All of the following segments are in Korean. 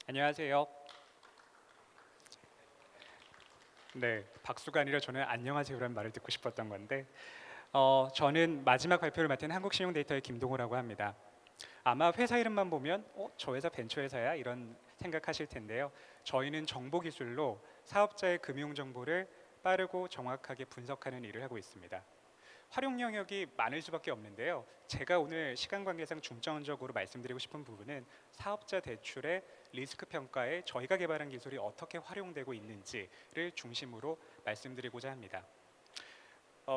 안녕하세요. 네, 박수가 아니라 저는 안녕하세요라는 말을 듣고 싶었던 건데 저는 마지막 발표를 맡은 한국신용데이터의 김동호라고 합니다. 아마 회사 이름만 보면 저 회사 벤처회사야? 이런 생각하실 텐데요. 저희는 정보기술로 사업자의 금융정보를 빠르고 정확하게 분석하는 일을 하고 있습니다. 활용 영역이 많을 수밖에 없는데요. 제가 오늘 시간 관계상 중점적으로 말씀드리고 싶은 부분은 사업자 대출의 리스크 평가에 저희가 개발한 기술이 어떻게 활용되고 있는지를 중심으로 말씀드리고자 합니다.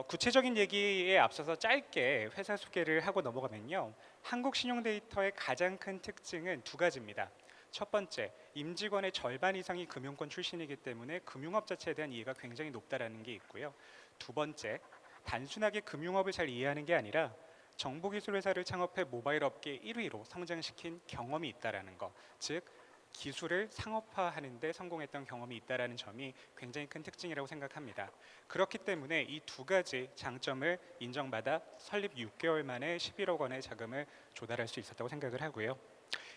구체적인 얘기에 앞서서 짧게 회사 소개를 하고 넘어가면요. 한국신용데이터의 가장 큰 특징은 두 가지입니다. 첫 번째, 임직원의 절반 이상이 금융권 출신이기 때문에 금융업 자체에 대한 이해가 굉장히 높다라는 게 있고요. 두 번째, 단순하게 금융업을 잘 이해하는 게 아니라 정보기술 회사를 창업해 모바일 업계 1위로 성장시킨 경험이 있다라는 것, 즉 기술을 상업화하는 데 성공했던 경험이 있다라는 점이 굉장히 큰 특징이라고 생각합니다. 그렇기 때문에 이 두 가지 장점을 인정받아 설립 6개월 만에 11억 원의 자금을 조달할 수 있었다고 생각을 하고요.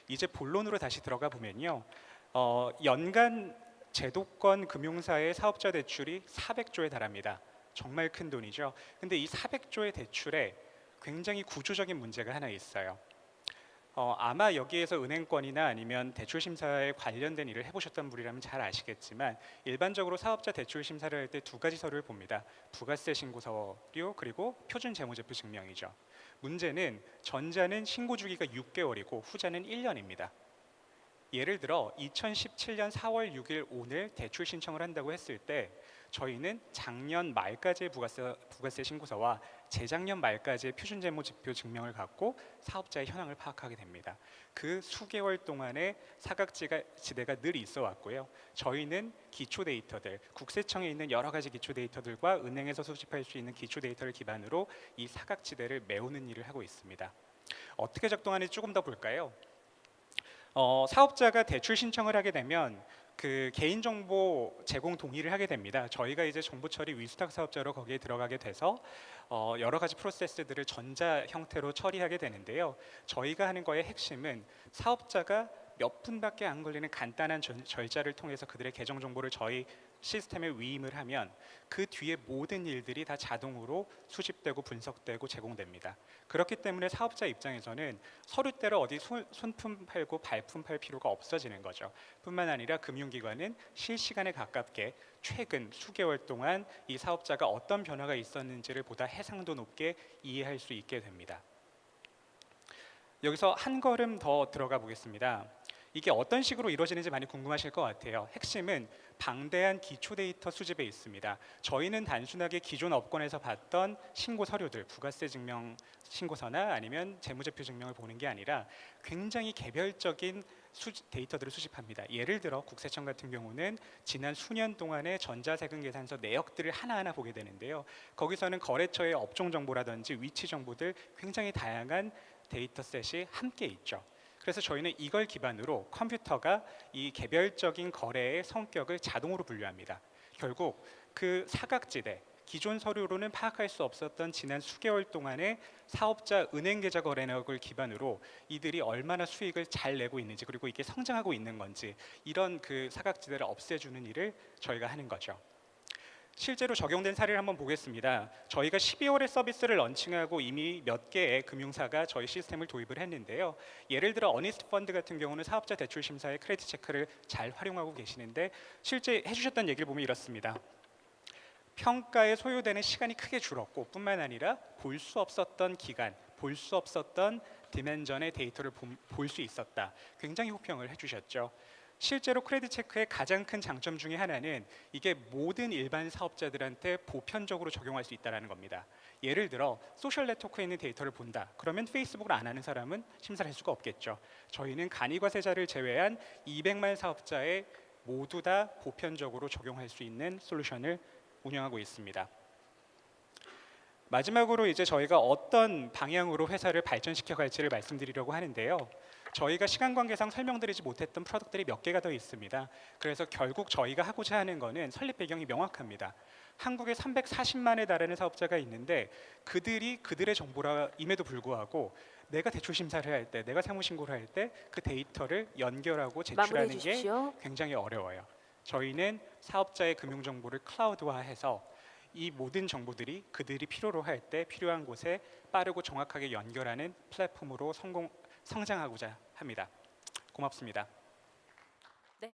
이제 본론으로 다시 들어가 보면요. 연간 제도권 금융사의 사업자 대출이 400조에 달합니다. 정말 큰 돈이죠. 근데 이 400조의 대출에 굉장히 구조적인 문제가 하나 있어요. 아마 여기에서 은행권이나 아니면 대출 심사에 관련된 일을 해보셨던 분이라면 잘 아시겠지만 일반적으로 사업자 대출 심사를 할 때 두 가지 서류를 봅니다. 부가세 신고 서류 그리고 표준 재무제표 증명이죠. 문제는 전자는 신고 주기가 6개월이고 후자는 1년입니다. 예를 들어 2017년 4월 6일 오늘 대출 신청을 한다고 했을 때 저희는 작년 말까지의 부가세 신고서와 재작년 말까지의 표준재무지표 증명을 갖고 사업자의 현황을 파악하게 됩니다. 그 수개월 동안의 사각지대가 늘 있어 왔고요. 저희는 기초 데이터들, 국세청에 있는 여러 가지 기초 데이터들과 은행에서 수집할 수 있는 기초 데이터를 기반으로 이 사각지대를 메우는 일을 하고 있습니다. 어떻게 작동하는지 조금 더 볼까요? 사업자가 대출 신청을 하게 되면 그 개인정보 제공 동의를 하게 됩니다. 저희가 이제 정보처리 위수탁 사업자로 거기에 들어가게 돼서 여러 가지 프로세스들을 전자 형태로 처리하게 되는데요. 저희가 하는 거의 핵심은 사업자가 몇 분밖에 안 걸리는 간단한 절차를 통해서 그들의 계정 정보를 저희 시스템에 위임을 하면 그 뒤에 모든 일들이 다 자동으로 수집되고 분석되고 제공됩니다. 그렇기 때문에 사업자 입장에서는 서류대로 어디 손품 팔고 발품 팔 필요가 없어지는 거죠. 뿐만 아니라 금융기관은 실시간에 가깝게 최근 수개월 동안 이 사업자가 어떤 변화가 있었는지를 보다 해상도 높게 이해할 수 있게 됩니다. 여기서 한 걸음 더 들어가 보겠습니다. 이게 어떤 식으로 이루어지는지 많이 궁금하실 것 같아요. 핵심은 방대한 기초 데이터 수집에 있습니다. 저희는 단순하게 기존 업권에서 봤던 신고 서류들, 부가세 증명 신고서나 아니면 재무제표 증명을 보는 게 아니라 굉장히 개별적인 데이터들을 수집합니다. 예를 들어 국세청 같은 경우는 지난 수년 동안의 전자세금 계산서 내역들을 하나하나 보게 되는데요. 거기서는 거래처의 업종 정보라든지 위치 정보들 굉장히 다양한 데이터셋이 함께 있죠. 그래서 저희는 이걸 기반으로 컴퓨터가 이 개별적인 거래의 성격을 자동으로 분류합니다. 결국 그 사각지대, 기존 서류로는 파악할 수 없었던 지난 수개월 동안의 사업자 은행 계좌 거래 내역을 기반으로 이들이 얼마나 수익을 잘 내고 있는지 그리고 이게 성장하고 있는 건지 이런 그 사각지대를 없애주는 일을 저희가 하는 거죠. 실제로 적용된 사례를 한번 보겠습니다. 저희가 12월에 서비스를 런칭하고 이미 몇 개의 금융사가 저희 시스템을 도입을 했는데요. 예를 들어 어니스트 펀드 같은 경우는 사업자 대출 심사에 크레딧 체크를 잘 활용하고 계시는데 실제 해주셨던 얘기를 보면 이렇습니다. 평가에 소요되는 시간이 크게 줄었고 뿐만 아니라 볼 수 없었던 기간, 볼 수 없었던 디멘전의 데이터를 볼 수 있었다. 굉장히 호평을 해주셨죠. 실제로 크레딧 체크의 가장 큰 장점 중에 하나는 이게 모든 일반 사업자들한테 보편적으로 적용할 수 있다는 겁니다. 예를 들어 소셜 네트워크에 있는 데이터를 본다. 그러면 페이스북을 안 하는 사람은 심사를 할 수가 없겠죠. 저희는 간이과세자를 제외한 200만 사업자에 모두 다 보편적으로 적용할 수 있는 솔루션을 운영하고 있습니다. 마지막으로 이제 저희가 어떤 방향으로 회사를 발전시켜 갈지를 말씀드리려고 하는데요. 저희가 시간 관계상 설명드리지 못했던 프로덕트들이 몇 개가 더 있습니다. 그래서 결국 저희가 하고자 하는 거는 설립 배경이 명확합니다. 한국에 340만에 달하는 사업자가 있는데 그들이 그들의 정보임에도 불구하고 내가 대출 심사를 할 때, 내가 사무신고를 할 때 그 데이터를 연결하고 마무리해 제출하는 게 주십시오. 굉장히 어려워요. 저희는 사업자의 금융 정보를 클라우드화해서 이 모든 정보들이 그들이 필요로 할 때 필요한 곳에 빠르고 정확하게 연결하는 플랫폼으로 성장하고자 합니다. 고맙습니다.